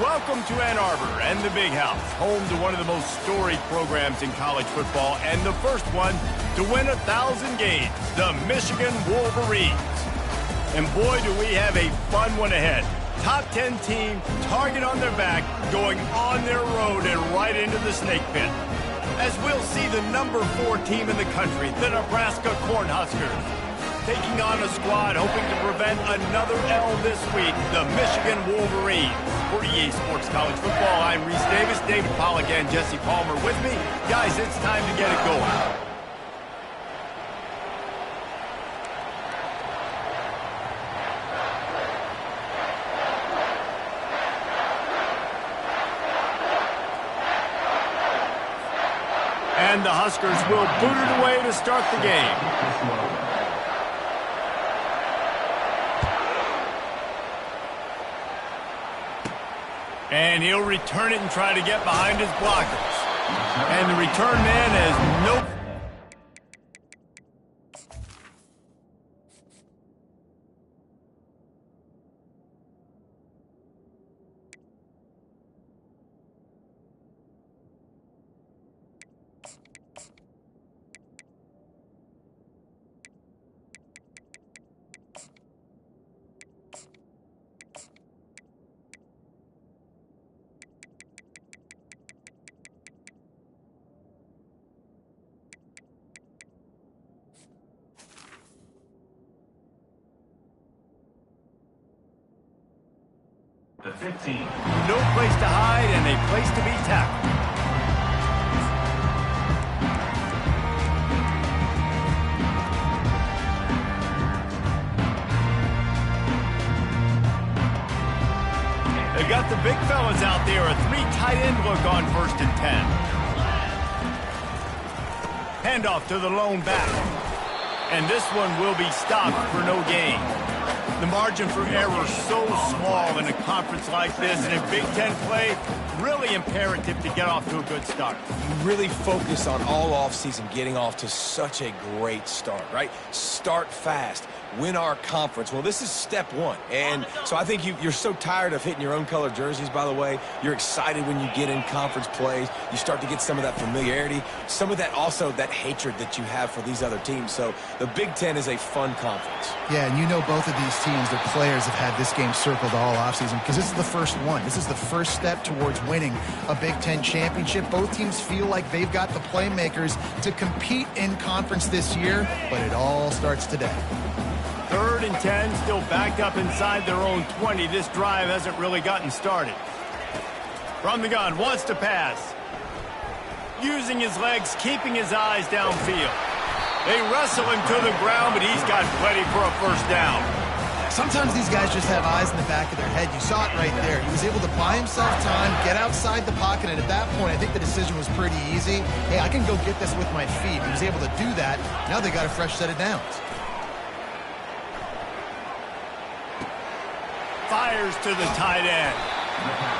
Welcome to Ann Arbor and the Big House, home to one of the most storied programs in college football and the first one to win 1,000 games, the Michigan Wolverines. And boy, do we have a fun one ahead. Top 10 team, target on their back, going on their road and right into the snake pit. As we'll see the number 4 team in the country, the Nebraska Cornhuskers, taking on a squad hoping to prevent another L this week, the Michigan Wolverines. For EA Sports College Football, I'm Reese Davis, David Pollack, and Jesse Palmer with me. Guys, it's time to get it going. And the Huskers will boot it away to start the game. And he'll return it and try to get behind his blockers. And the return man has no... The 15. No place to hide and a place to be tackled. They got the big fellas out there. A 3 tight end look on 1st and 10. Handoff to the lone back. And this one will be stopped for no gain. The margin for error so small in a conference like this, and a Big Ten play, really imperative to get off to a good start. You really focus on all offseason getting off to such a great start, right? Start fast, win our conference. Well, this is step 1. And so I think you're so tired of hitting your own color jerseys, by the way. You're excited when you get in conference plays. You start to get some of that familiarity, some of that also that hatred that you have for these other teams. So the Big Ten is a fun conference. Yeah, and you know both of these teams, their players have had this game circled all offseason because this is the first one. This is the first step towards winning a Big Ten championship. Both teams feel like they've got the playmakers to compete in conference this year, but it all starts today. 3rd and 10, still backed up inside their own 20. This drive hasn't really gotten started. From the gun, wants to pass. Using his legs, keeping his eyes downfield. They wrestle him to the ground, but he's got plenty for a first down. Sometimes these guys just have eyes in the back of their head. You saw it right there. He was able to buy himself time, get outside the pocket, and at that point, I think the decision was pretty easy. Hey, I can go get this with my feet. He was able to do that. Now they got a fresh set of downs. Fires to the tight end.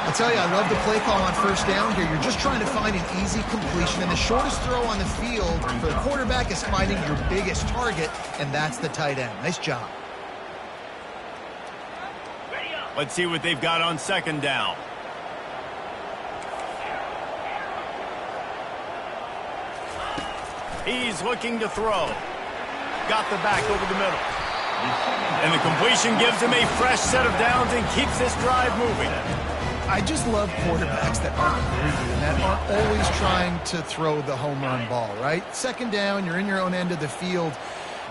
I'll tell you, I love the play call on 1st down here. You're just trying to find an easy completion, and the shortest throw on the field for the quarterback is finding your biggest target, and that's the tight end. Nice job. Let's see what they've got on 2nd down. He's looking to throw. Got the back over the middle. And the completion gives him a fresh set of downs and keeps this drive moving. I just love quarterbacks that aren't greedy and that aren't always trying to throw the home run ball, right? 2nd down, you're in your own end of the field.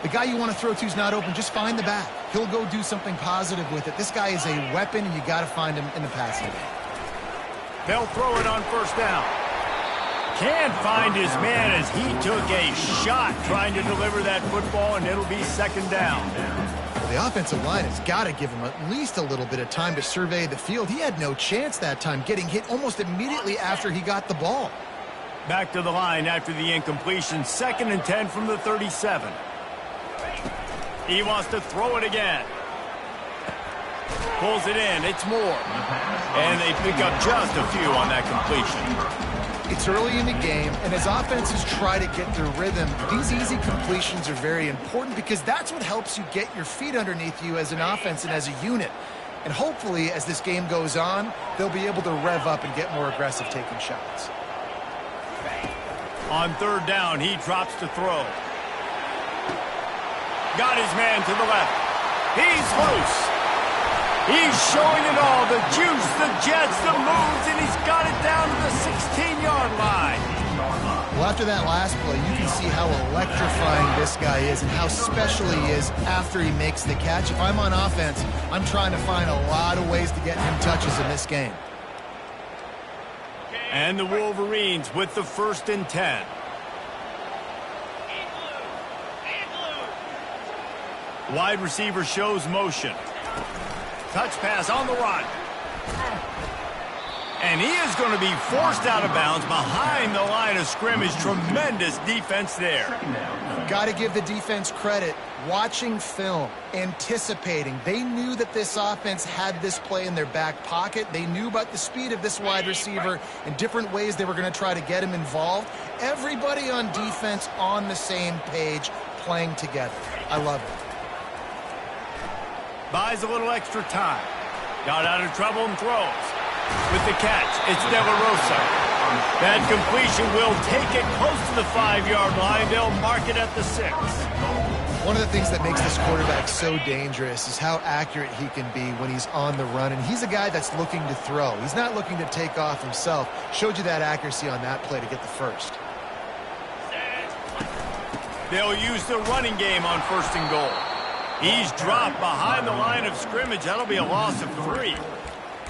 The guy you want to throw to is not open. Just find the back. He'll go do something positive with it. This guy is a weapon, and you got to find him in the passing game. They'll throw it on 1st down. Can't find his man as he took a shot trying to deliver that football, and it'll be 2nd down. The offensive line has got to give him at least a little bit of time to survey the field. He had no chance that time, getting hit almost immediately after he got the ball. Back to the line after the incompletion. 2nd and 10 from the 37. He wants to throw it again. Pulls it in. It's Moore. And they pick up just a few on that completion. It's early in the game, and as offenses try to get their rhythm, these easy completions are very important because that's what helps you get your feet underneath you as an offense and as a unit. And hopefully, as this game goes on, they'll be able to rev up and get more aggressive taking shots. On third down, he drops to throw. Got his man to the left. He's loose. He's showing it all. The juice, the jets, the moves, and he's got it down to the 16-yard line. Well, after that last play, you can see how electrifying this guy is and how special he is after he makes the catch. If I'm on offense, I'm trying to find a lot of ways to get him touches in this game. And the Wolverines with the 1st and 10. Wide receiver shows motion. Touch pass on the run. And he is going to be forced out of bounds behind the line of scrimmage. Tremendous defense there. Got to give the defense credit. Watching film, anticipating. They knew that this offense had this play in their back pocket. They knew about the speed of this wide receiver and different ways they were going to try to get him involved. Everybody on defense on the same page, playing together. I love it. Buys a little extra time. Got out of trouble and throws. With the catch, it's De La Rosa. That completion will take it close to the 5-yard line. They'll mark it at the 6. One of the things that makes this quarterback so dangerous is how accurate he can be when he's on the run. And he's a guy that's looking to throw. He's not looking to take off himself. Showed you that accuracy on that play to get the first. They'll use the running game on 1st and goal. He's dropped behind the line of scrimmage. That'll be a loss of 3.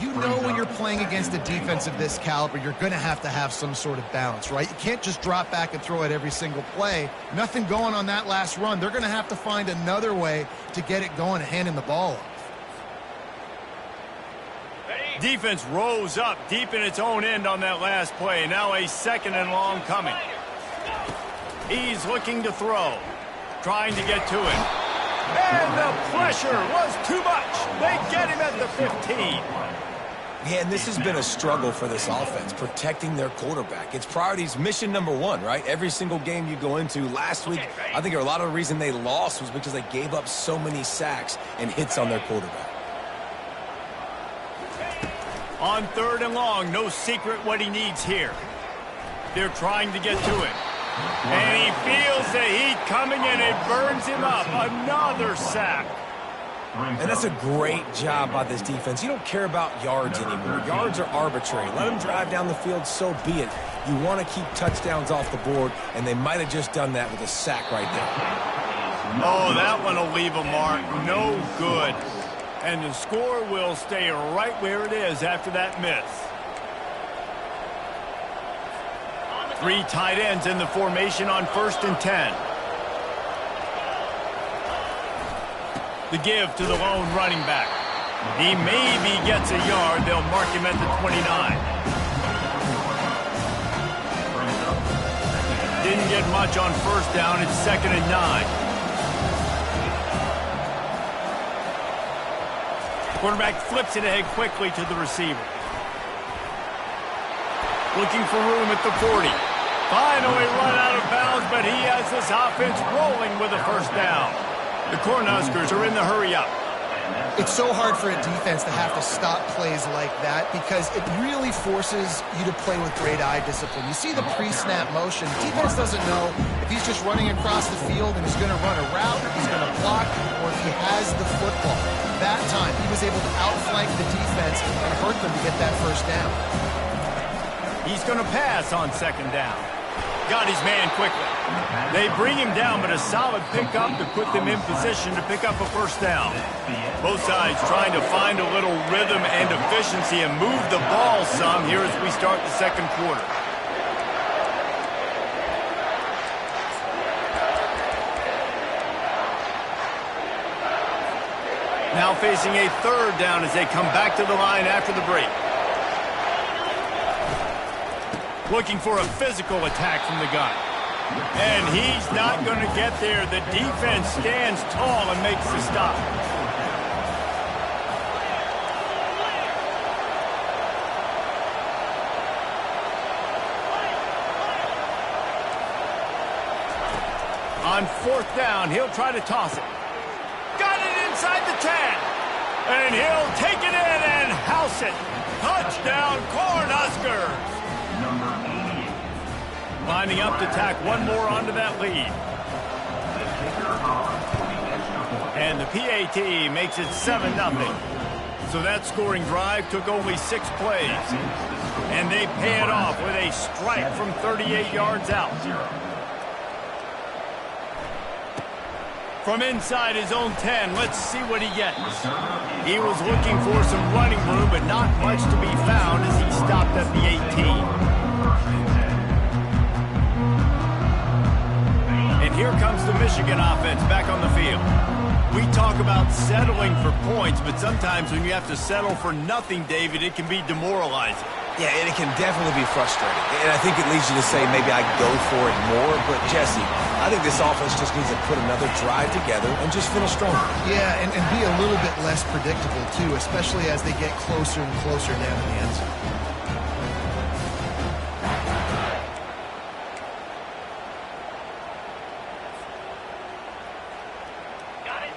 You know when you're playing against a defense of this caliber, you're going to have some sort of balance, right? You can't just drop back and throw it every single play. Nothing going on that last run. They're going to have to find another way to get it going and handing the ball off. Defense rose up deep in its own end on that last play. Now a 2nd and long coming. He's looking to throw. Trying to get to it. And the pressure was too much. They get him at the 15. Yeah, and this has been a struggle for this offense, protecting their quarterback. It's priorities, mission number 1, right? Every single game you go into. Last week, I think a lot of the reason they lost was because they gave up so many sacks and hits on their quarterback. On 3rd and long, no secret what he needs here. They're trying to get to it. And he feels the heat coming and it burns him up. Another sack. And that's a great job by this defense. You don't care about yards anymore. Yards are arbitrary. Let them drive down the field, so be it. You want to keep touchdowns off the board, and they might have just done that with a sack right there. Oh, that one will leave a mark. No good. And the score will stay right where it is after that miss. 3 tight ends in the formation on 1st and 10. The give to the lone running back. He maybe gets a yard. They'll mark him at the 29. Didn't get much on 1st down. It's 2nd and 9. Quarterback flips it ahead quickly to the receiver. Looking for room at the 40. Finally run out of bounds, but he has this offense rolling with a 1st down. The Cornhuskers are in the hurry up. It's so hard for a defense to have to stop plays like that because it really forces you to play with great eye discipline. You see the pre-snap motion. Defense doesn't know if he's just running across the field and he's going to run a route, if he's going to block, or if he has the football. That time, he was able to outflank the defense and hurt them to get that 1st down. He's going to pass on 2nd down. Got his man quickly. They bring him down, but a solid pickup to put them in position to pick up a 1st down. Both sides trying to find a little rhythm and efficiency and move the ball some here as we start the 2nd quarter. Now facing a 3rd down as they come back to the line after the break. Looking for a physical attack from the gun. And he's not going to get there. The defense stands tall and makes the stop. On 4th down, he'll try to toss it. Got it inside the 10. And he'll take it toss it. Touchdown, Cornhuskers. Lining up to tack one more onto that lead. And the PAT makes it 7-0. So that scoring drive took only 6 plays. And they pay it off with a strike from 38 yards out. From inside his own 10, let's see what he gets. He was looking for some running room, but not much to be found as he stopped at the 18. And here comes the Michigan offense back on the field. We talk about settling for points, but sometimes when you have to settle for nothing, David, it can be demoralizing. Yeah, and it can definitely be frustrating. And I think it leads you to say maybe I go for it more. But, Jesse, I think this offense just needs to put another drive together and just finish stronger. Yeah, and be a little bit less predictable, too, especially as they get closer and closer down in the end zone.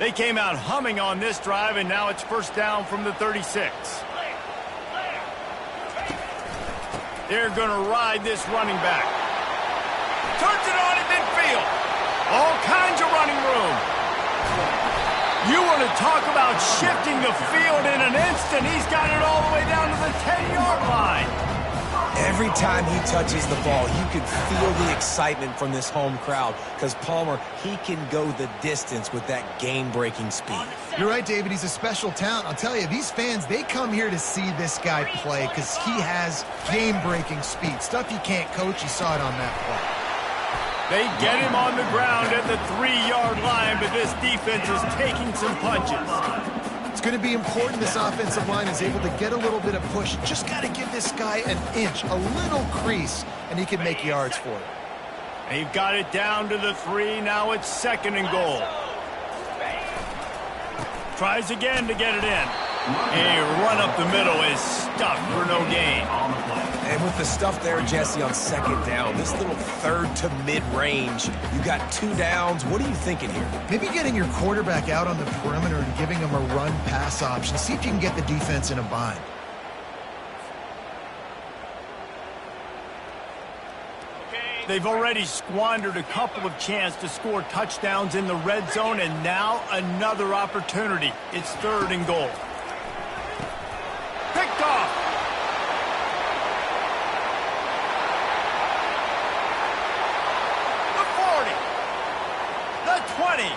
They came out humming on this drive, and now it's first down from the 36. They're going to ride this running back. Turns it on in midfield. All kinds of running room. You want to talk about shifting the field in an instant. He's got it all the way down to the 10-yard line. Every time he touches the ball, you can feel the excitement from this home crowd because Palmer, he can go the distance with that game-breaking speed. You're right, David. He's a special talent. I'll tell you, these fans, they come here to see this guy play because he has game-breaking speed. Stuff you can't coach. You saw it on that play. They get him on the ground at the 3-yard line, but this defense is taking some punches. It's going to be important this offensive line is able to get a little bit of push. Just got to give this guy an inch, a little crease, and he can make yards for it. They've got it down to the 3. Now it's 2nd and goal. Tries again to get it in. A run up the middle is stuffed for no gain. And with the stuff there, Jesse, on 2nd down, this little 3rd to mid-range, you got 2 downs. What are you thinking here? Maybe getting your quarterback out on the perimeter and giving him a run-pass option. See if you can get the defense in a bind. They've already squandered a couple of chances to score touchdowns in the red zone, and now another opportunity. It's 3rd and goal. Picked off. The 40. The 20.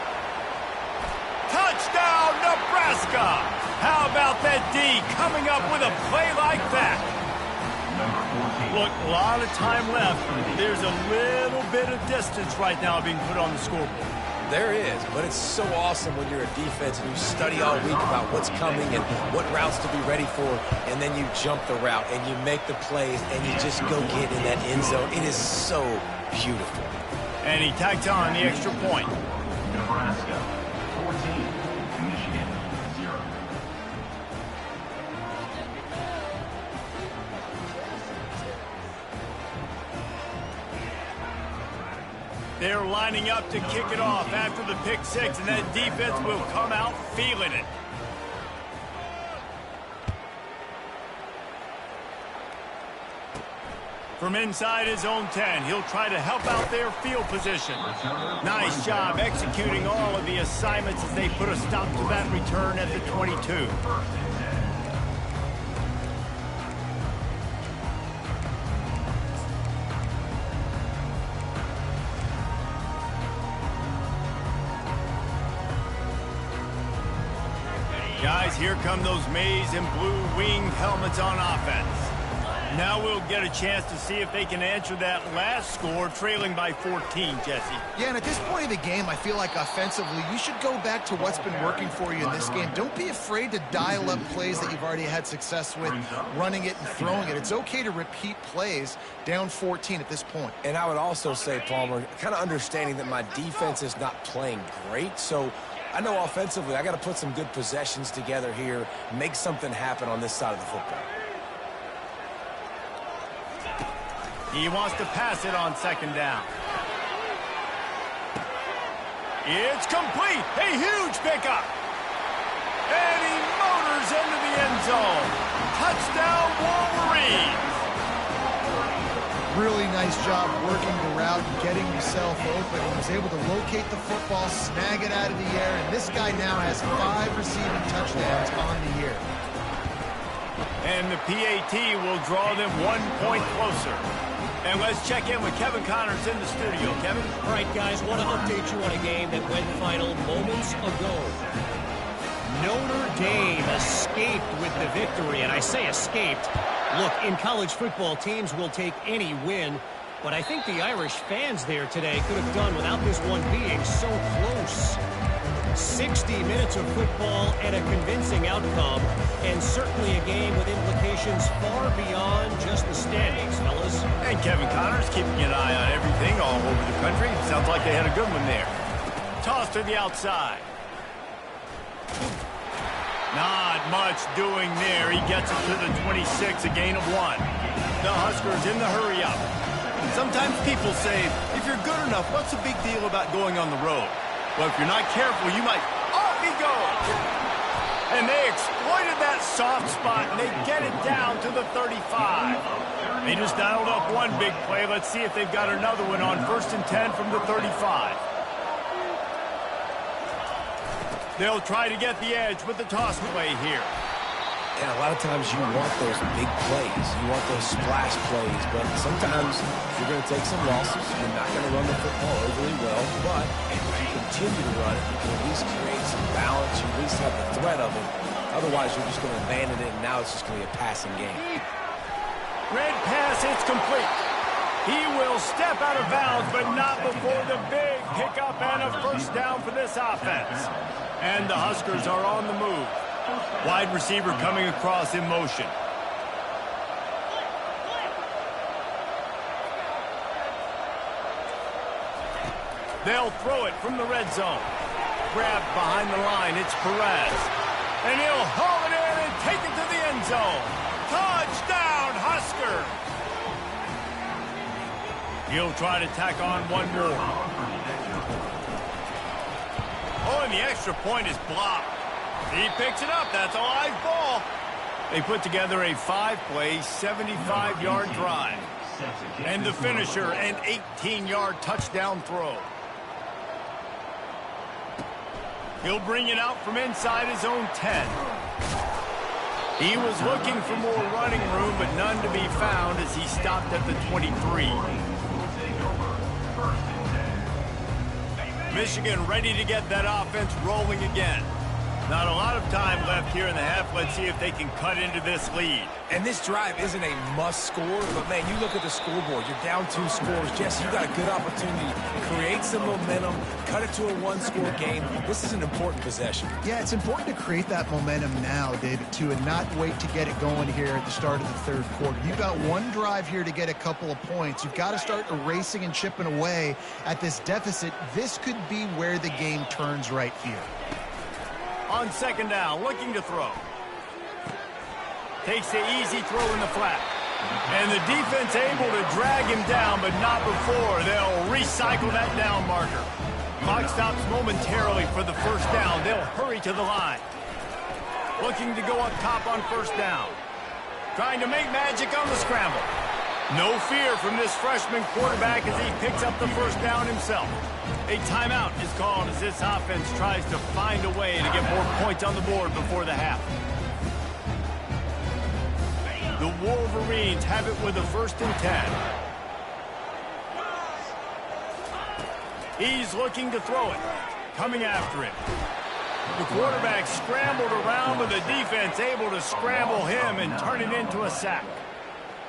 Touchdown, Nebraska. How about that D coming up with a play like that? Look, a lot of time left. There's a little bit of distance right now being put on the scoreboard. There is, but it's so awesome when you're a defense and you study all week about what's coming and what routes to be ready for, and then you jump the route and you make the plays and you just go get in that end zone. It is so beautiful. And he tacked on the extra point. Nebraska, 14, Michigan, 0. They're lining up to kick it off after the pick 6, and that defense will come out feeling it. From inside his own 10, he'll try to help out their field position. Nice job executing all of the assignments as they put a stop to that return at the 22. Guys, here come those maize and blue winged helmets on offense. Now we'll get a chance to see if they can answer that last score, trailing by 14, Jesse. Yeah, and at this point of the game, I feel like offensively, you should go back to what's been working for you in this game. Don't be afraid to dial up plays that you've already had success with, running it and throwing it. It's okay to repeat plays down 14 at this point. And I would also say, Palmer, kind of understanding that my defense is not playing great, so I know offensively I got to put some good possessions together here, make something happen on this side of the football. He wants to pass it on 2nd down. It's complete. A huge pickup. And he motors into the end zone. Touchdown, Wolverines! Really nice job working the route and getting himself open. He was able to locate the football, snag it out of the air, and this guy now has 5 receiving touchdowns on the year. And the PAT will draw them 1 point closer. And let's check in with Kevin Connors in the studio. Kevin? All right, guys, want to update you on a game that went final moments ago. Notre Dame escaped with the victory, and I say escaped. Look, in college football, teams will take any win, but I think the Irish fans there today could have done without this one being so close. 60 minutes of football and a convincing outcome, and certainly a game with implications far beyond just the standings, fellas. And Kevin Connors keeping an eye on everything all over the country. Sounds like they had a good one there. Toss to the outside. Not much doing there. He gets it to the 26, a gain of 1. The Huskers in the hurry up. Sometimes people say, if you're good enough, what's the big deal about going on the road? Well, if you're not careful, you might, off he goes. And they exploited that soft spot, and they get it down to the 35. They just dialed up one big play. Let's see if they've got another one on 1st and 10 from the 35. They'll try to get the edge with the toss play here. And a lot of times you want those big plays. You want those splash plays. But sometimes you're going to take some losses. You're not going to run the football overly well. But if you continue to run it, you can at least create some balance. You at least have the threat of it. Otherwise, you're just going to abandon it, and now it's just going to be a passing game. Red pass, it's complete. He will step out of bounds, but not before the big pickup and a 1st down for this offense. And the Huskers are on the move. Wide receiver coming across in motion. They'll throw it from the red zone. Grabbed behind the line, it's Perez. And he'll haul it in and take it to the end zone. Touchdown, Husker! He'll try to tack on one more. Oh, and the extra point is blocked. He picks it up. That's a live ball. They put together a 5-play, 75-yard drive. And the finisher, an 18-yard touchdown throw. He'll bring it out from inside his own 10. He was looking for more running room, but none to be found as he stopped at the 23. Michigan ready to get that offense rolling again. Not a lot of time left here in the half. Let's see if they can cut into this lead. And this drive isn't a must score, but man, you look at the scoreboard. You're down 2 scores. Jesse, you got a good opportunity to create some momentum, cut it to a 1-score game. This is an important possession. Yeah, it's important to create that momentum now, David, too, and not wait to get it going here at the start of the 3rd quarter. You've got one drive here to get a couple of points. You've got to start erasing and chipping away at this deficit. This could be where the game turns right here. On 2nd down, looking to throw. Takes the easy throw in the flat. And the defense able to drag him down, but not before. They'll recycle that down marker. Clock stops momentarily for the 1st down. They'll hurry to the line. Looking to go up top on 1st down. Trying to make magic on the scramble. No fear from this freshman quarterback as he picks up the 1st down himself. A timeout is called as this offense tries to find a way to get more points on the board before the half. The Wolverines have it with a 1st and 10. He's looking to throw it. Coming after it. The quarterback scrambled around with the defense able to scramble him and turn it into a sack.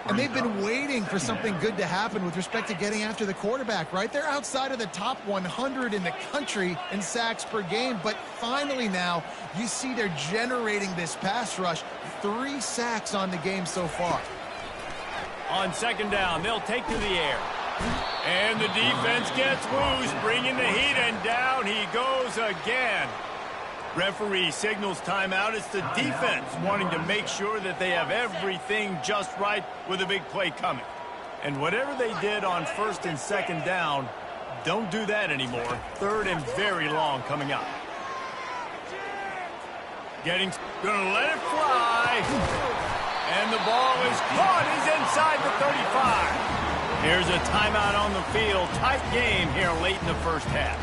And they've been waiting for something good to happen with respect to getting after the quarterback, right? They're outside of the top 100 in the country in sacks per game, but finally now you see they're generating this pass rush. 3 sacks on the game so far. On 2nd down, they'll take to the air. And the defense gets loose, bringing the heat, and down he goes again. Referee signals timeout. It's the defense wanting to make sure that they have everything just right with a big play coming. And whatever they did on 1st and 2nd down, don't do that anymore. 3rd and very long coming up. Gonna let it fly. And the ball is caught. He's inside the 35. Here's a timeout on the field. Tight game here late in the first half.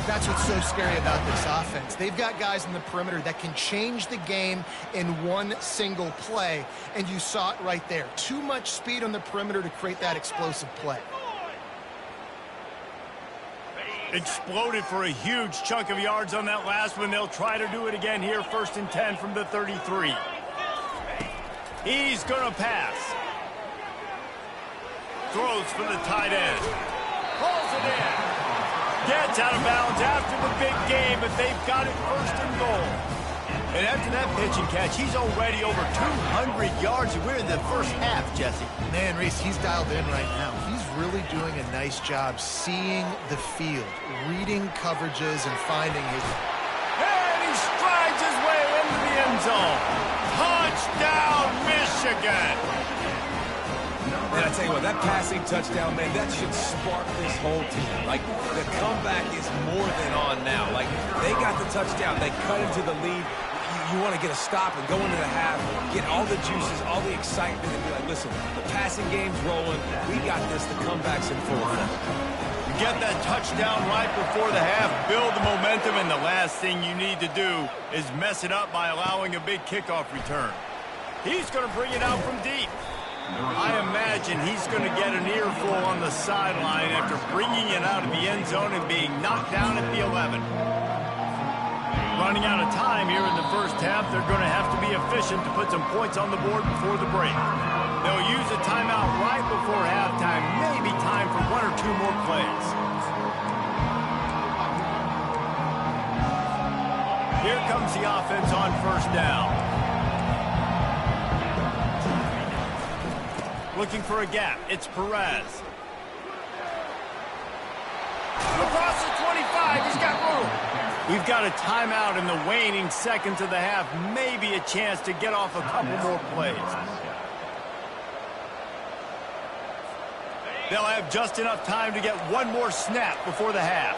That's what's so scary about this offense. They've got guys in the perimeter that can change the game in one single play, and you saw it right there. Too much speed on the perimeter to create that explosive play. Exploded for a huge chunk of yards on that last one. They'll try to do it again here, 1st and 10 from the 33. He's going to pass. Throws for the tight end. Pulls it in. Gets out of bounds after the big game, but they've got it 1st and goal. And after that pitch and catch, he's already over 200 yards, and we're in the first half, Jesse. Man, Reese, he's dialed in right now. He's really doing a nice job seeing the field, reading coverages, and finding his... And he strides his way into the end zone. Touchdown, Michigan! And I tell you what, that passing touchdown, man, that should spark this whole team. Like, the comeback is more than on now. Like, they got the touchdown. They cut into the lead. You want to get a stop and go into the half, get all the juices, all the excitement, and be like, listen, the passing game's rolling. We got this. The comeback's in full effect. Get that touchdown right before the half, build the momentum, and the last thing you need to do is mess it up by allowing a big kickoff return. He's going to bring it out from deep. I imagine he's going to get an earful on the sideline after bringing it out of the end zone and being knocked down at the 11. Running out of time here in the first half, they're going to have to be efficient to put some points on the board before the break. They'll use a timeout right before halftime, maybe time for 1 or 2 more plays. Here comes the offense on 1st down. Looking for a gap. It's Perez. Across the 25. He's got room. We've got a timeout in the waning seconds of the half. Maybe a chance to get off a couple more plays. They'll have just enough time to get one more snap before the half.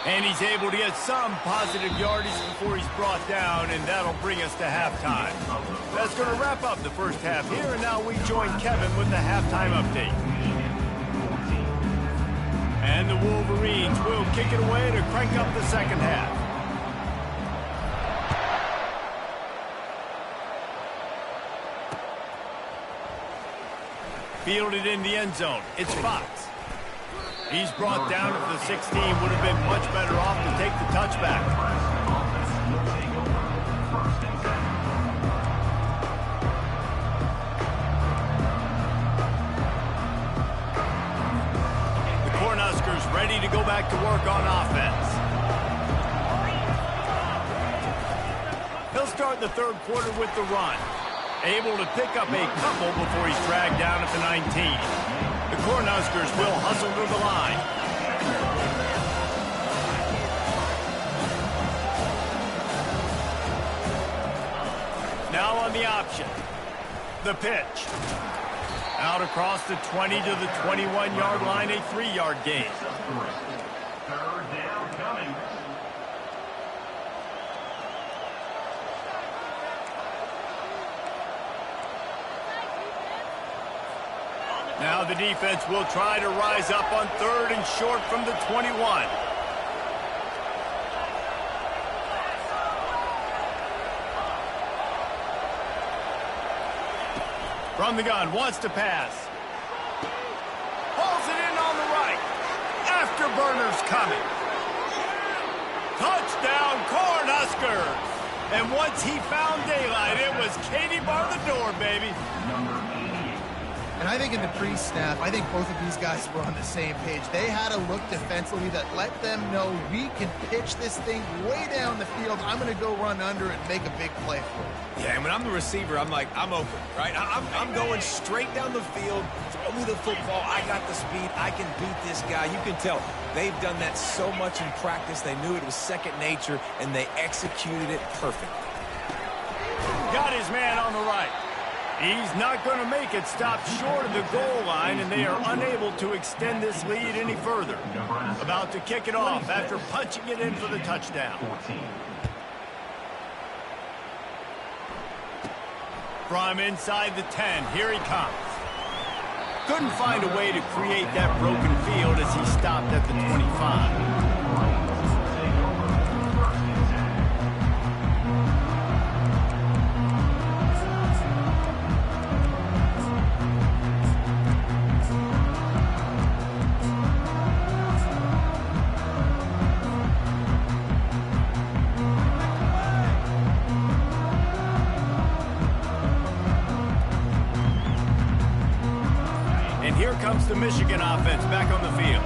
And he's able to get some positive yardage before he's brought down, and that'll bring us to halftime. That's going to wrap up the first half here, and now we join Kevin with the halftime update. And the Wolverines will kick it away to crank up the second half. Fielded in the end zone. It's Fox. He's brought down to the 16. Would have been much better off to take the touchback. The Cornhuskers ready to go back to work on offense. He'll start the third quarter with the run. Able to pick up a couple before he's dragged down at the 19. The Cornhuskers will hustle to the line. Now on the option. The pitch. Out across the 20 to the 21-yard line, a 3-yard gain. Third down coming. Now the defense will try to rise up on 3rd and short from the 21. From the gun, wants to pass. Pulls it in on the right. Afterburner's coming. Touchdown, Cornhuskers! And once he found daylight, it was Katie bar the door, baby. And I think in the pre-snap, I think both of these guys were on the same page. They had a look defensively that let them know we can pitch this thing way down the field. I'm going to go run under it and make a big play for it. Yeah, and when I'm the receiver, I'm like, I'm open, right? I'm going straight down the field. Throw me the football. I got the speed. I can beat this guy. You can tell they've done that so much in practice. They knew it was second nature, and they executed it perfectly. Got his man on the right. He's not going to make it. Stopped short of the goal line, and they are unable to extend this lead any further. About to kick it off after punching it in for the touchdown. From inside the 10, here he comes. Couldn't find a way to create that broken field as he stopped at the 25. Comes the Michigan offense back on the field.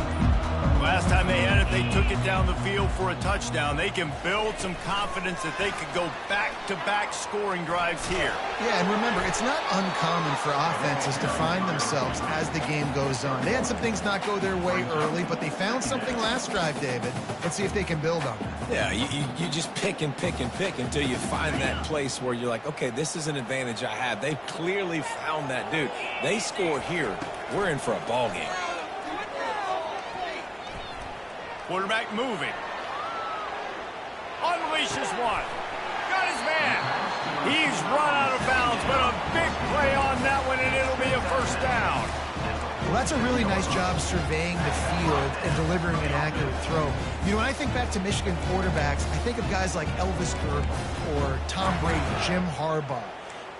Last time they had it, they took it down the field for a touchdown. They can build some confidence that they could go back-to-back scoring drives here. Yeah, and remember, it's not uncommon for offenses to find themselves as the game goes on. They had some things not go their way early, but they found something last drive, David. Let's see if they can build on it. Yeah, you just pick and pick and pick until you find that place where you're like, okay, this is an advantage I have. They've clearly found that, dude. They score here. We're in for a ball game. Quarterback moving. Unleashes one. Got his man. He's run out of bounds, but a big play on that one, and it'll be a first down. Well, that's a really nice job surveying the field and delivering an accurate throw. You know, when I think back to Michigan quarterbacks, I think of guys like Elvis Gerber or Tom Brady, Jim Harbaugh,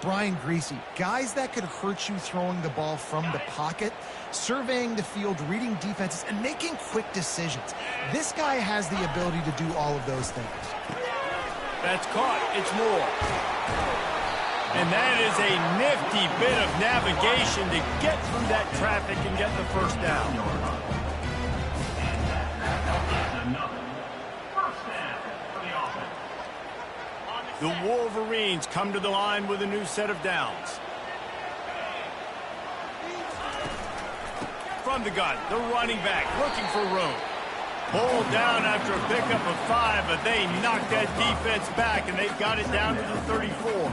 Brian Greasy, guys that could hurt you throwing the ball from the pocket, surveying the field, reading defenses, and making quick decisions. This guy has the ability to do all of those things. That's caught. It's Moore. And that is a nifty bit of navigation to get through that traffic and get the first down. The Wolverines come to the line with a new set of downs. From the gun, the running back looking for room. Pulled down after a pickup of 5, but they knocked that defense back, and they've got it down to the 34.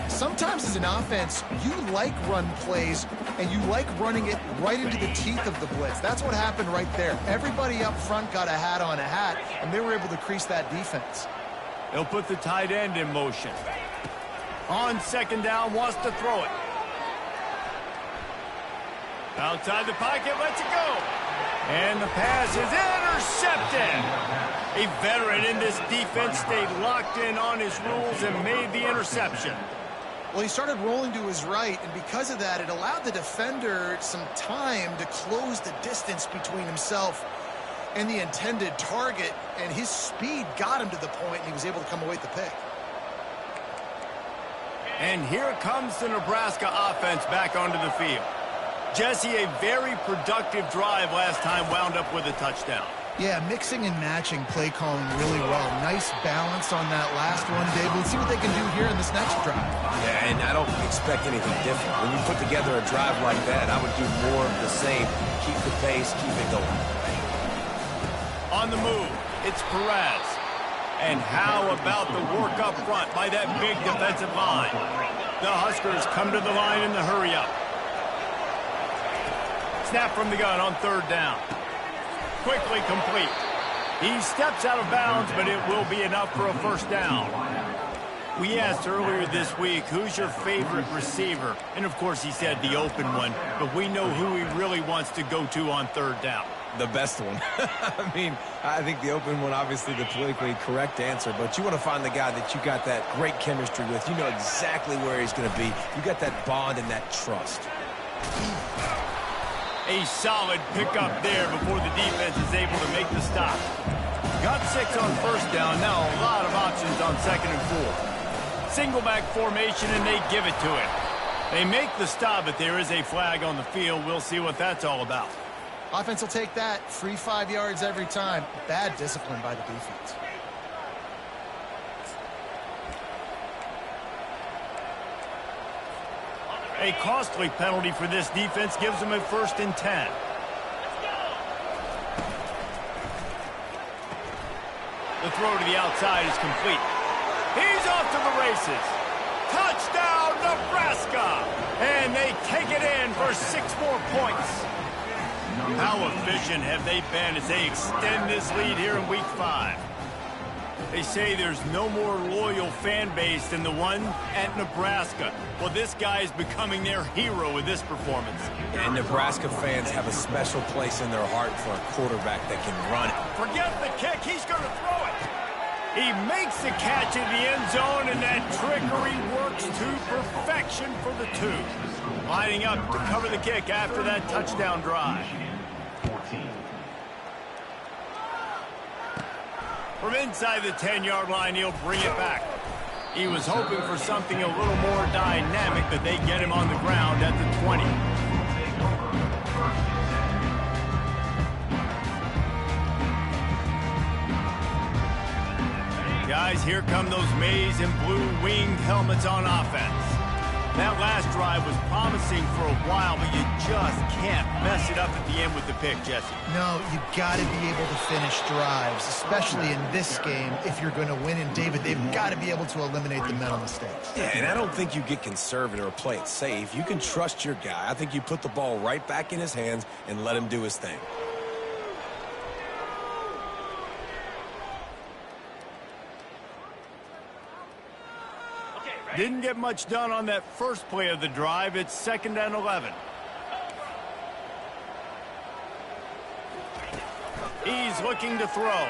Sometimes as an offense, you like run plays, and you like running it right into the teeth of the blitz. That's what happened right there. Everybody up front got a hat on a hat, and they were able to crease that defense. They'll put the tight end in motion. On second down, wants to throw it. Outside the pocket, lets it go. And the pass is intercepted. A veteran in this defense stayed locked in on his rules and made the interception. Well, he started rolling to his right, and because of that, it allowed the defender some time to close the distance between himself and the intended target, and his speed got him to the point, and he was able to come away with the pick. And here comes the Nebraska offense back onto the field. Jesse, a very productive drive last time, wound up with a touchdown. Yeah, mixing and matching play calling really well. Nice balance on that last one, Dave. Let's see what they can do here in this next drive. Yeah, and I don't expect anything different. When you put together a drive like that, I would do more of the same. Keep the pace, keep it going. On the move, it's Perez. And how about the work up front by that big defensive line? The Huskers come to the line in the hurry-up. Snap from the gun on third down. Quickly complete. He steps out of bounds, but it will be enough for a first down. We asked earlier this week, who's your favorite receiver? And, of course, he said the open one, but we know who he really wants to go to on third down. The best one. I mean, I think the open one, obviously the politically correct answer, but you want to find the guy that you got that great chemistry with. You know exactly where he's going to be. You got that bond and that trust. A solid pickup there before the defense is able to make the stop. Got 6 on first down. Now a lot of options on second and 4. Single back formation, and they give it to him. They make the stop, but there is a flag on the field. We'll see what that's all about. Offense will take that. Free 5 yards every time. Bad discipline by the defense. A costly penalty for this defense gives them a 1st and 10. The throw to the outside is complete. He's off to the races. Touchdown, Nebraska! And they take it in for 6 more points. How efficient have they been as they extend this lead here in Week 5? They say there's no more loyal fan base than the one at Nebraska. Well, this guy is becoming their hero with this performance. And Nebraska fans have a special place in their heart for a quarterback that can run it. Forget the kick. He's going to throw it. He makes the catch in the end zone, and that trickery works to perfection for the 2. Lining up to cover the kick after that touchdown drive. From inside the 10-yard line, he'll bring it back. He was hoping for something a little more dynamic, but they get him on the ground at the 20. Guys, here come those maize and blue winged helmets on offense. That last drive was promising for a while, but you just can't mess it up at the end with the pick, Jesse. No, you got to be able to finish drives, especially in this game. If you're going to win, and David, they've got to be able to eliminate the mental mistakes. Yeah, and I don't think you get conservative or play it safe. You can trust your guy. I think you put the ball right back in his hands and let him do his thing. Didn't get much done on that first play of the drive. It's 2nd and 11. He's looking to throw.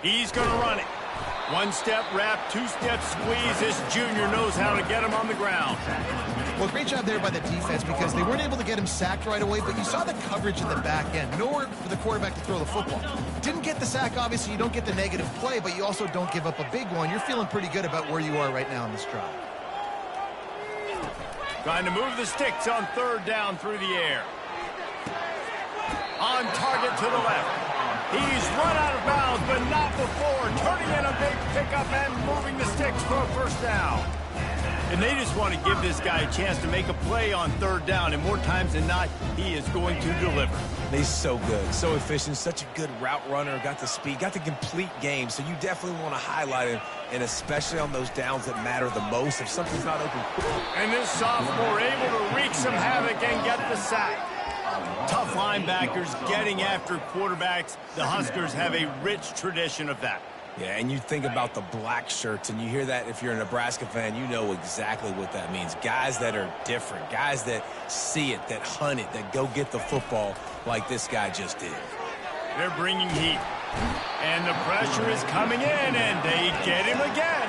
He's going to run it. 1-step wrap, 2-step squeeze. This junior knows how to get him on the ground. Well, great job there by the defense because they weren't able to get him sacked right away, but you saw the coverage in the back end. Nowhere for the quarterback to throw the football. Didn't get the sack, obviously. You don't get the negative play, but you also don't give up a big one. You're feeling pretty good about where you are right now in this drive. Trying to move the sticks on 3rd down through the air. On target to the left. He's run out of bounds, but not before. Turning in a big pickup and moving the sticks for a 1st down. And they just want to give this guy a chance to make a play on 3rd down, and more times than not, he is going to deliver. He's so good, so efficient, such a good route runner, got the speed, got the complete game, so you definitely want to highlight him, and especially on those downs that matter the most if something's not open. And this sophomore able to wreak some havoc and get the sack. Tough linebackers getting after quarterbacks. The Huskers have a rich tradition of that. Yeah, and you think about the black shirts, and you hear that if you're a Nebraska fan, you know exactly what that means. Guys that are different, guys that see it, that hunt it, that go get the football like this guy just did. They're bringing heat. And the pressure is coming in, and they get him again.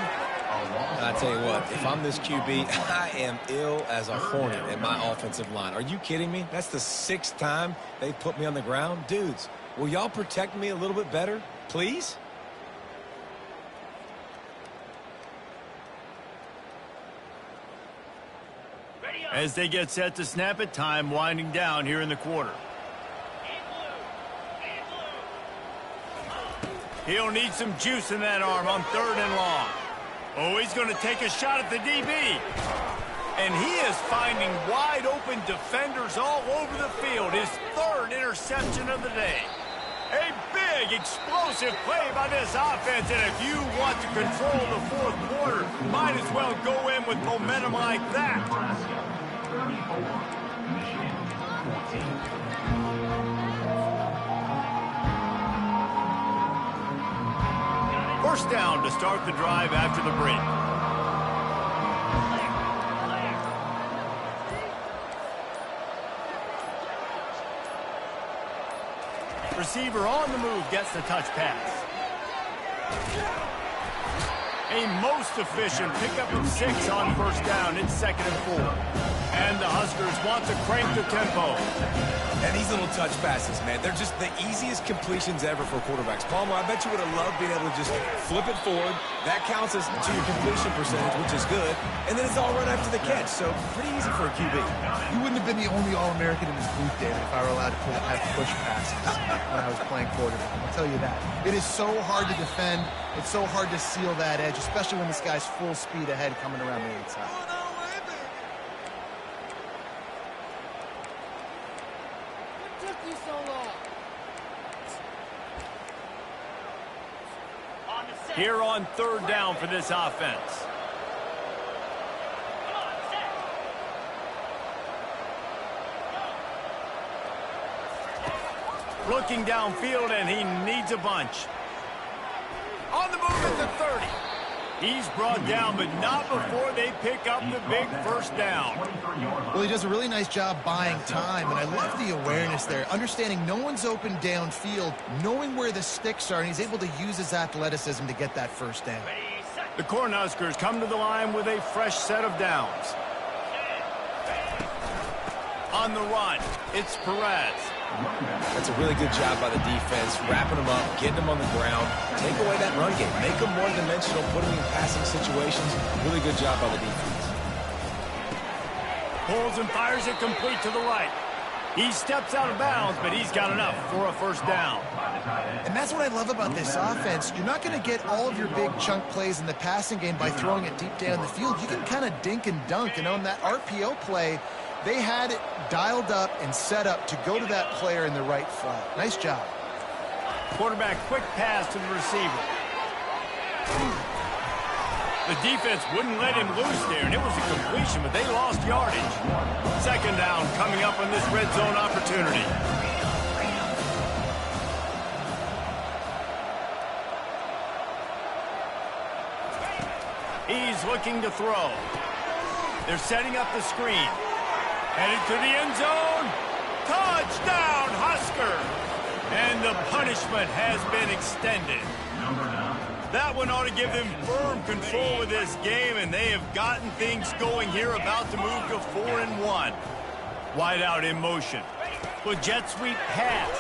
I tell you what, if I'm this QB, I am ill as a hornet at my offensive line. Are you kidding me? That's the 6th time they've put me on the ground. Dudes, will y'all protect me a little bit better, please? As they get set to snap it, time winding down here in the quarter. He'll need some juice in that arm on 3rd and long. Oh, he's going to take a shot at the DB. And he is finding wide open defenders all over the field. His 3rd interception of the day. A big, explosive play by this offense. And if you want to control the 4th quarter, might as well go in with momentum like that. 1st down to start the drive after the break. Receiver on the move gets the touch pass. A most efficient pickup of 6 on 1st down. It's 2nd and 4. And the Huskers want to crank the tempo. And these little touch passes, man, they're just the easiest completions ever for quarterbacks. Palmer, I bet you would have loved being able to just flip it forward. That counts as to your completion percentage, which is good. And then it's all run after the catch, so pretty easy for a QB. You wouldn't have been the only All-American in this booth, David, if I were allowed to have push passes when I was playing quarterback. I'll tell you that. It is so hard to defend. It's so hard to seal that edge, especially when this guy's full speed ahead coming around the inside. On the set. Here on third down for this offense. Looking downfield, and he needs a bunch. On the move at the 30. He's brought down, but not before they pick up the big first down. Well, he does a really nice job buying time, and I love the awareness there. Understanding no one's open downfield, knowing where the sticks are, and he's able to use his athleticism to get that first down. The Cornhuskers come to the line with a fresh set of downs. On the run, it's Perez. That's a really good job by the defense, wrapping them up, getting them on the ground, take away that run game, make them one-dimensional, put them in passing situations. Really good job by the defense. Pulls and fires it complete to the right. He steps out of bounds, but he's got enough for a first down. And that's what I love about this offense. You're not going to get all of your big chunk plays in the passing game by throwing it deep down the field. You can kind of dink and dunk, and on that RPO play, they had it dialed up and set up to go to that player in the right flat. Nice job. Quarterback quick pass to the receiver. The defense wouldn't let him loose there, and it was a completion, but they lost yardage. Second down coming up on this red zone opportunity. He's looking to throw. They're setting up the screen. Headed to the end zone. Touchdown, Husker! And the punishment has been extended. That one ought to give them firm control of this game, and they have gotten things going here, about to move to 4-1. Wide out in motion. With jet sweep pass.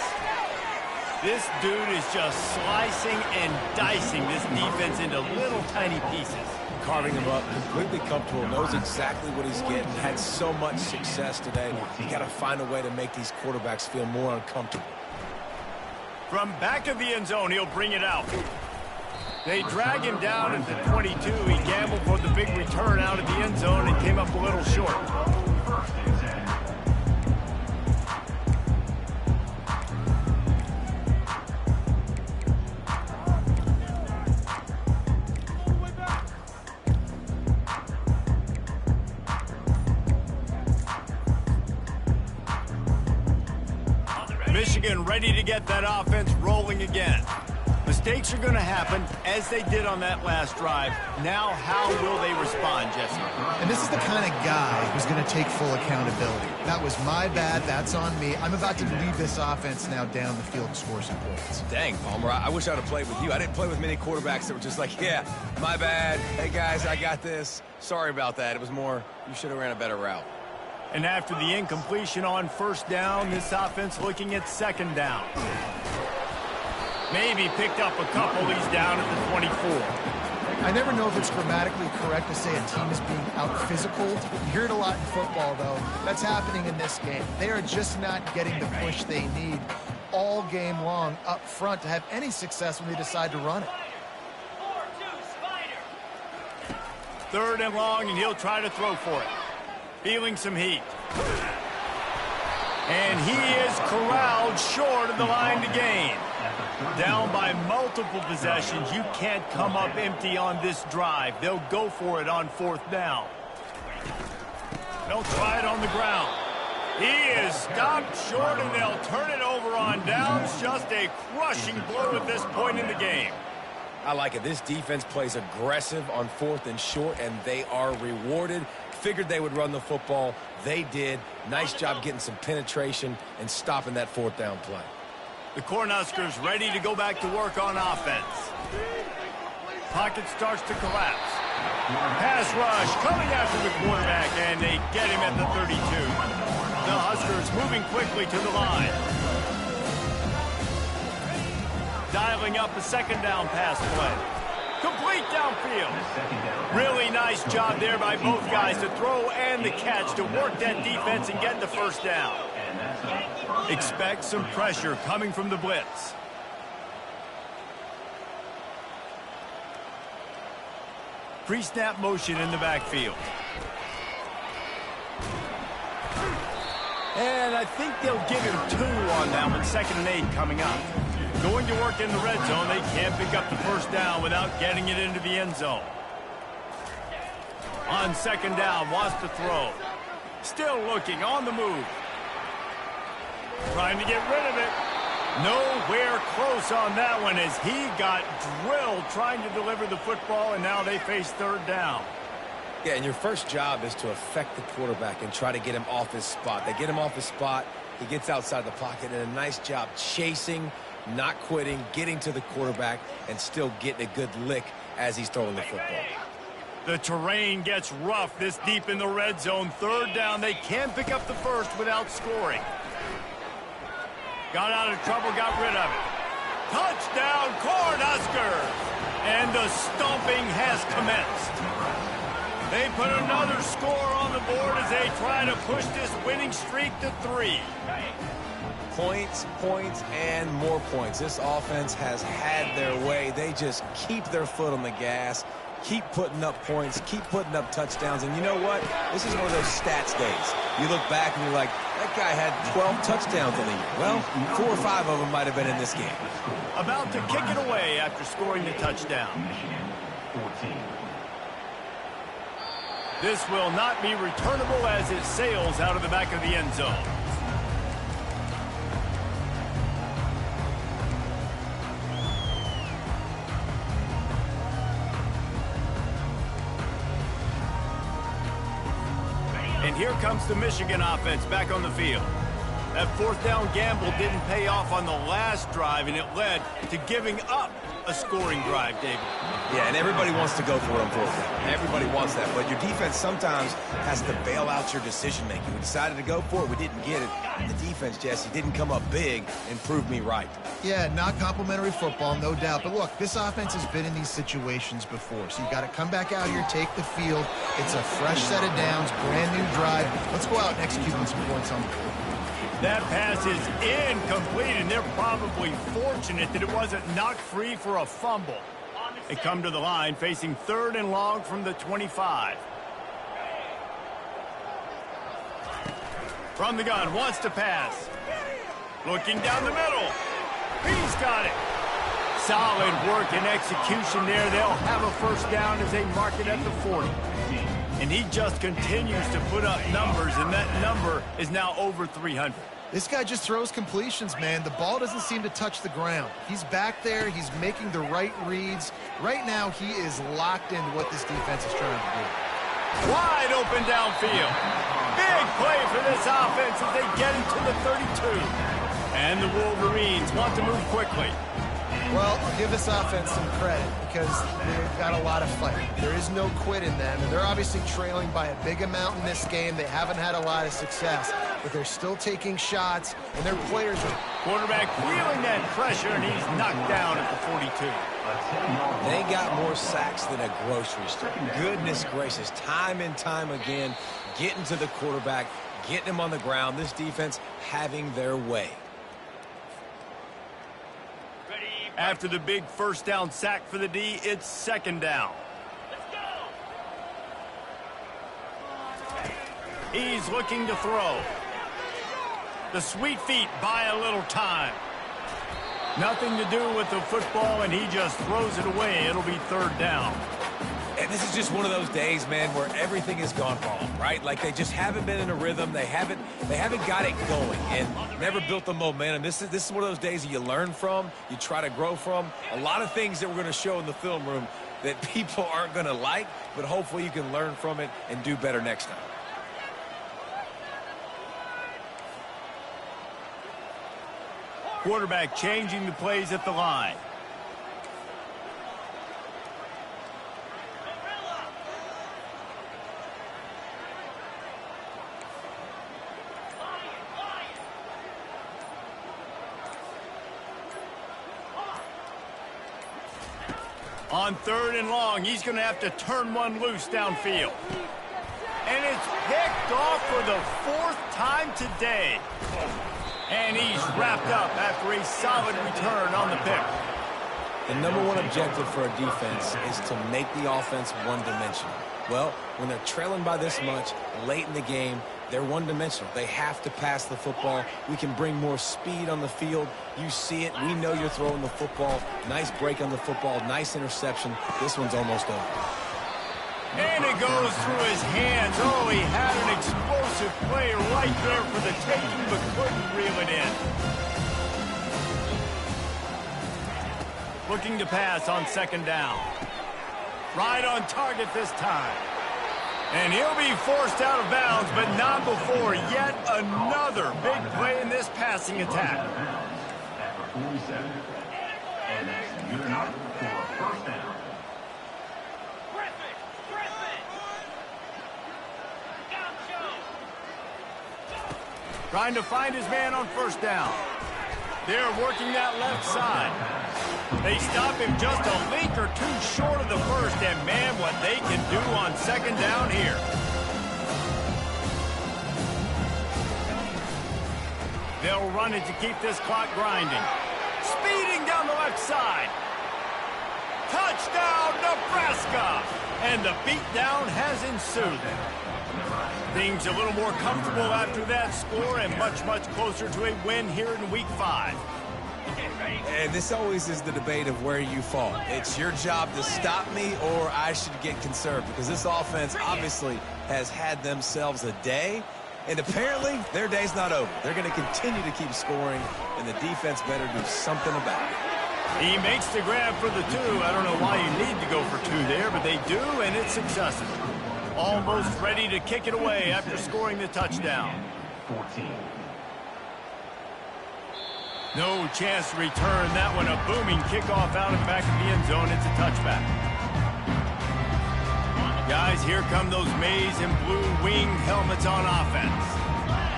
This dude is just slicing and dicing this defense into little tiny pieces. Carving him up, completely comfortable, knows exactly what he's getting, had so much success today. You got to find a way to make these quarterbacks feel more uncomfortable. From back of the end zone, he'll bring it out. They drag him down at the 22. He gambled for the big return out of the end zone and came up a little short. Michigan ready to get that offense rolling again. Mistakes are going to happen, as they did on that last drive. Now, how will they respond, Jesse? And this is the kind of guy who's going to take full accountability. That was my bad. That's on me. I'm about to lead this offense now down the field and score some points. Dang, Palmer, I wish I would have played with you. I didn't play with many quarterbacks that were just like, yeah, my bad. Hey, guys, I got this. Sorry about that. It was more, you should have ran a better route. And after the incompletion on first down, this offense looking at second down. Maybe picked up a couple. He's down at the 24. I never know if it's grammatically correct to say a team is being out-physicaled. You hear it a lot in football, though. That's happening in this game. They are just not getting the push they need all game long up front to have any success when they decide to run it. Third and long, and he'll try to throw for it. Feeling some heat. And he is corralled short of the line to gain. Down by multiple possessions. You can't come up empty on this drive. They'll go for it on fourth down. They'll try it on the ground. He is stopped short, and they'll turn it over on downs. Just a crushing blow at this point in the game. I like it. This defense plays aggressive on fourth and short, and they are rewarded. Figured they would run the football. They did. Nice job getting some penetration and stopping that fourth down play. The Cornhuskers ready to go back to work on offense. Pocket starts to collapse. Pass rush coming after the quarterback, and they get him at the 32. The Huskers moving quickly to the line. Dialing up a second down pass play. Complete downfield. Really nice job there by both guys to throw and the catch to work that defense and get the first down. Expect some pressure coming from the blitz. Pre-snap motion in the backfield. And I think they'll give him 2 on that one. 2nd and 8 coming up. Going to work in the red zone, they can't pick up the first down without getting it into the end zone. On second down, wants to throw. Still looking, on the move. Trying to get rid of it. Nowhere close on that one as he got drilled trying to deliver the football, and now they face third down. Yeah, and your first job is to affect the quarterback and try to get him off his spot. They get him off his spot, he gets outside the pocket, and a nice job chasing, not quitting, getting to the quarterback, and still getting a good lick as he's throwing the football. The terrain gets rough this deep in the red zone. Third down, they can't pick up the first without scoring. Got out of trouble, got rid of it. Touchdown, Cornhuskers! And the stomping has commenced. They put another score on the board as they try to push this winning streak to 3. Points, points, and more points. This offense has had their way. They just keep their foot on the gas, keep putting up points, keep putting up touchdowns. And you know what? This is one of those stats days. You look back and you're like, that guy had 12 touchdowns on the year. Well, 4 or 5 of them might have been in this game. About to kick it away after scoring the touchdown. This will not be returnable as it sails out of the back of the end zone. And here comes the Michigan offense back on the field. That fourth down gamble didn't pay off on the last drive, and it led to giving up a scoring drive, David. Yeah, and everybody wants to go for it on fourth down. Everybody wants that, but your defense sometimes has to bail out your decision-making. We decided to go for it. We didn't get it. The defense, Jesse, didn't come up big and prove me right. Yeah, not complimentary football, no doubt. But look, this offense has been in these situations before. So you got to come back out here, take the field. It's a fresh set of downs, brand new drive. Let's go out and execute on some points on the board. That pass is incomplete, and they're probably fortunate that it wasn't knocked free for a fumble. They come to the line facing third and long from the 25. From the gun, wants to pass. Looking down the middle. He's got it. Solid work and execution there. They'll have a first down as they mark it at the 40. And he just continues to put up numbers, and that number is now over 300. This guy just throws completions, man. The ball doesn't seem to touch the ground. He's back there. He's making the right reads. Right now, he is locked into what this defense is trying to do. Wide open downfield. Big play for this offense as they get into the 32. And the Wolverines want to move quickly. Well, I'll give this offense some credit because they've got a lot of fight. There is no quit in them, and they're obviously trailing by a big amount in this game. They haven't had a lot of success, but they're still taking shots, and their players are... Quarterback feeling that pressure, and he's knocked down at the 42. They got more sacks than a grocery store. Goodness gracious, time and time again, getting to the quarterback, getting him on the ground. This defense having their way. After the big first down sack for the D, it's second down. He's looking to throw. The sweet feet buy a little time. Nothing to do with the football, and he just throws it away. It'll be third down. And this is just one of those days, man, where everything has gone wrong, right? Like they just haven't been in a rhythm. They haven't got it going and never built the momentum. This is one of those days that you learn from, you try to grow from. A lot of things that we're going to show in the film room that people aren't going to like, but hopefully you can learn from it and do better next time. Quarterback changing the plays at the line. On third and long, he's going to have to turn one loose downfield. And it's picked off for the fourth time today. And he's wrapped up after a solid return on the pick. The number one objective for a defense is to make the offense one-dimensional. Well, when they're trailing by this much late in the game, they're one-dimensional. They have to pass the football. We can bring more speed on the field. You see it. We know you're throwing the football. Nice break on the football. Nice interception. This one's almost over. And it goes through his hands. Oh, he had an explosive play right there for the taking, but couldn't reel it in. Looking to pass on second down. Right on target this time. And he'll be forced out of bounds, but not before yet another big play in this passing attack. After 47. And that's good enough for a first down. Trying to find his man on first down. They're working that left side. They stop him just a link or two short of the first, and man, what they can do on second down here. They'll run it to keep this clock grinding. Speeding down the left side. Touchdown, Nebraska! And the beatdown has ensued. Things a little more comfortable after that score and much, much closer to a win here in Week 5. And this always is the debate of where you fall. It's your job to stop me or I should get conserved, because this offense obviously has had themselves a day, and apparently their day's not over. They're going to continue to keep scoring, and the defense better do something about it. He makes the grab for the two. I don't know why you need to go for two there, but they do, and it's successful. Almost ready to kick it away after scoring the touchdown. 14. No chance to return that one. A booming kickoff out and back of the end zone. It's a touchback. Guys, here come those maize and blue winged helmets on offense.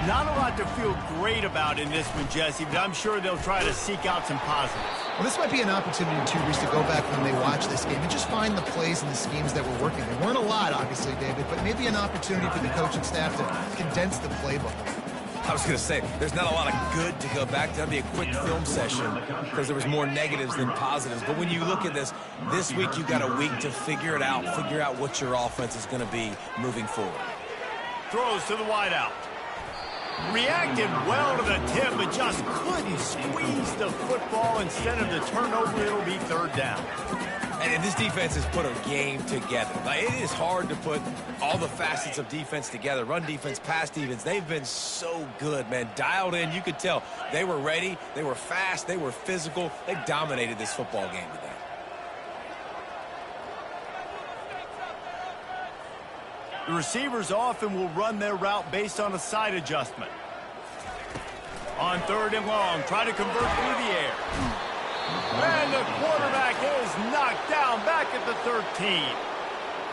Not a lot to feel great about in this one, Jesse, but I'm sure they'll try to seek out some positives. Well, this might be an opportunity, too, Reese, to go back when they watch this game and just find the plays and the schemes that were working. There weren't a lot, obviously, David, but maybe an opportunity for the coaching staff to condense the playbook. I was going to say, there's not a lot of good to go back to. That'd be a quick film session because there was more negatives than positives. But when you look at this week you've got a week to figure it out, figure out what your offense is going to be moving forward. Throws to the wideout. Reacted well to the tip, but just couldn't squeeze the football. Instead of the turnover, it'll be third down. And this defense has put a game together. Like, it is hard to put all the facets of defense together. Run defense, pass defense. They've been so good, man. Dialed in. You could tell they were ready. They were fast. They were physical. They dominated this football game today. The receivers often will run their route based on a side adjustment. On third and long, try to convert through the air. And the quarterback is knocked down back at the 13.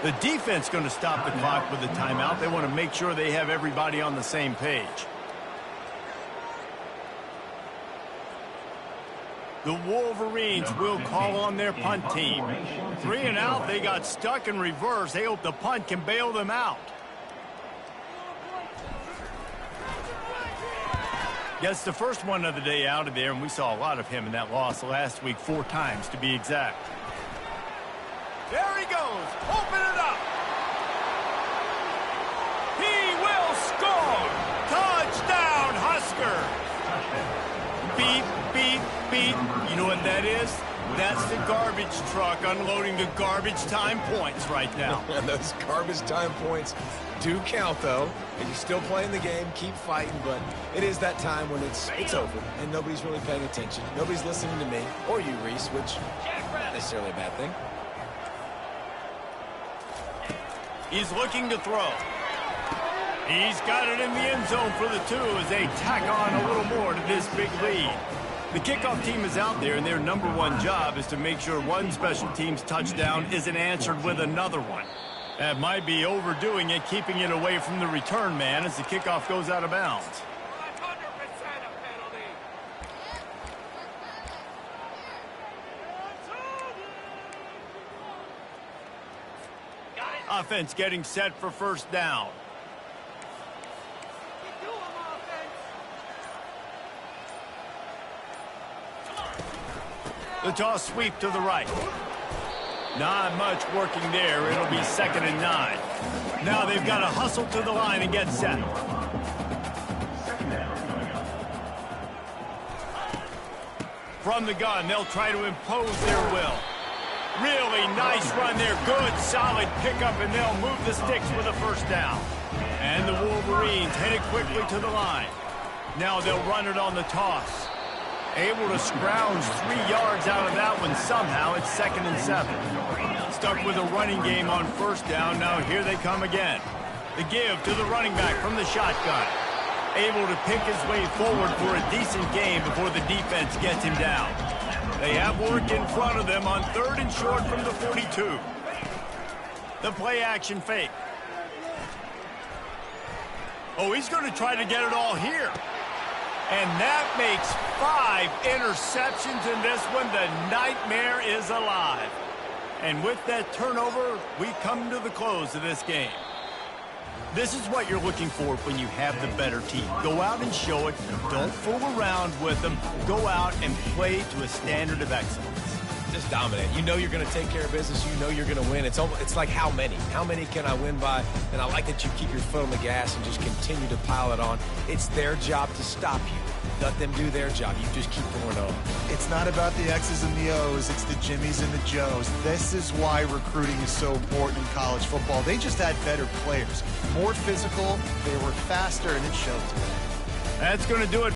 The defense going to stop the clock with a timeout. They want to make sure they have everybody on the same page. The Wolverines will call on their punt team. 3 and out, they got stuck in reverse. They hope the punt can bail them out. Gets the first one of the day out of there, and we saw a lot of him in that loss last week, 4 times to be exact. There he goes, open it up. He will score. Touchdown, Husker. Beep, beep, beep. You know what that is? That's the garbage truck unloading the garbage time points right now. And those garbage time points do count, though. And you're still playing the game, keep fighting, but it is that time when it's over, and nobody's really paying attention. Nobody's listening to me, or you, Reese, which not necessarily a bad thing. He's looking to throw. He's got it in the end zone for the 2 as they tack on a little more to this big lead. The kickoff team is out there, and their number one job is to make sure one special team's touchdown isn't answered with another one. That might be overdoing it, keeping it away from the return man as the kickoff goes out of bounds. 100% a penalty. Offense getting set for first down. The toss sweep to the right. Not much working there. It'll be 2nd and 9. Now they've got to hustle to the line and get set. From the gun, they'll try to impose their will. Really nice run there. Good, solid pickup, and they'll move the sticks with a first down. And the Wolverines headed quickly to the line. Now they'll run it on the toss. Able to scrounge 3 yards out of that one somehow. It's 2nd and 7. Stuck with a running game on first down. Now here they come again. The give to the running back from the shotgun. Able to pick his way forward for a decent game before the defense gets him down. They have work in front of them on 3rd and short from the 42. The play action fake. Oh, he's going to try to get it all here. And that makes 5 interceptions in this one. The nightmare is alive. And with that turnover, we come to the close of this game. This is what you're looking for when you have the better team. Go out and show it. Don't fool around with them. Go out and play to a standard of excellence. Just dominate. You know you're going to take care of business. You know you're going to win. It's like how many? How many can I win by? And I like that you keep your foot on the gas and just continue to pile it on. It's their job to stop you. Let them do their job. You just keep going on. It's not about the X's and the O's. It's the Jimmies and the Joes. This is why recruiting is so important in college football. They just had better players. More physical. They were faster, and it showed today. That's going to do it.